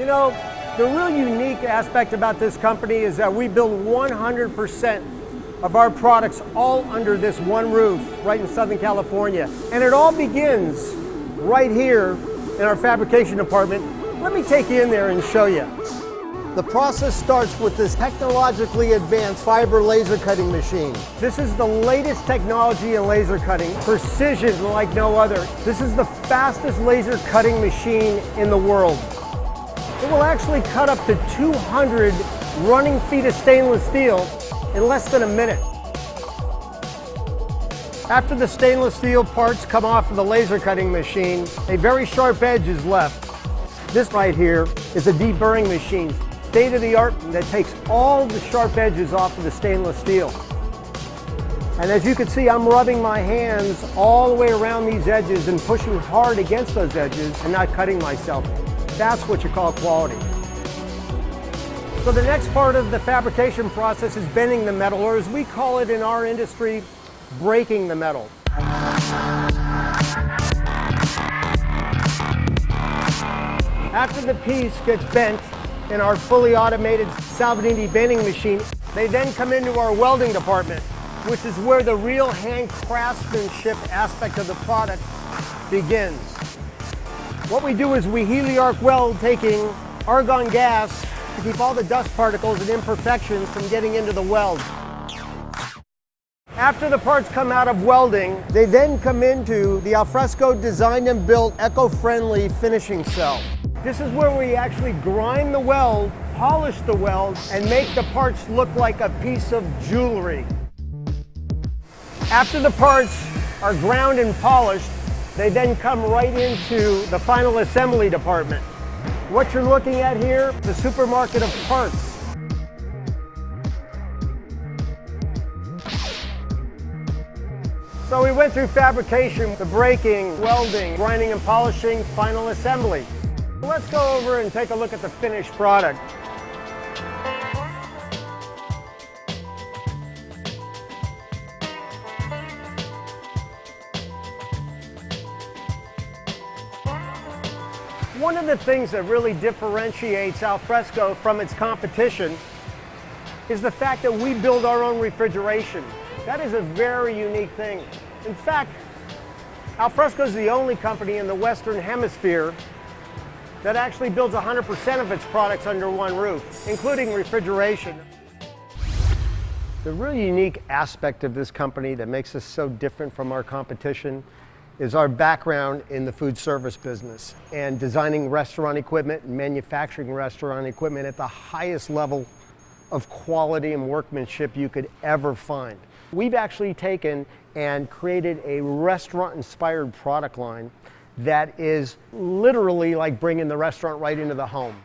know, the real unique aspect about this company is that we build 100% of our products all under this one roof, right in Southern California. And it all begins right here in our fabrication department. Let me take you in there and show you. The process starts with this technologically advanced fiber laser cutting machine. This is the latest technology in laser cutting, precision like no other. This is the fastest laser cutting machine in the world. It will actually cut up to 200 running feet of stainless steel in less than a minute. After the stainless steel parts come off of the laser cutting machine, a very sharp edge is left. This right here is a deburring machine, state of the art, that takes all the sharp edges off of the stainless steel. And as you can see, I'm rubbing my hands all the way around these edges and pushing hard against those edges and not cutting myself. That's what you call quality. So the next part of the fabrication process is bending the metal, or as we call it in our industry, breaking the metal. After the piece gets bent in our fully automated Salvagnini bending machine, they then come into our welding department, which is where the real hand craftsmanship aspect of the product begins. What we do is we heliarc weld, taking argon gas to keep all the dust particles and imperfections from getting into the weld. After the parts come out of welding, they then come into the Alfresco designed and built eco-friendly finishing cell. This is where we actually grind the weld, polish the weld, and make the parts look like a piece of jewelry. After the parts are ground and polished, they then come right into the final assembly department. What you're looking at here, the supermarket of parts. So we went through fabrication, the breaking, welding, grinding and polishing, final assembly. Let's go over and take a look at the finished product. One of the things that really differentiates Alfresco from its competition is the fact that we build our own refrigeration. That is a very unique thing. In fact, Alfresco is the only company in the Western Hemisphere that actually builds 100% of its products under one roof, including refrigeration. The really unique aspect of this company that makes us so different from our competition is our background in the food service business and designing restaurant equipment and manufacturing restaurant equipment at the highest level of quality and workmanship you could ever find. We've actually taken and created a restaurant-inspired product line that is literally like bringing the restaurant right into the home.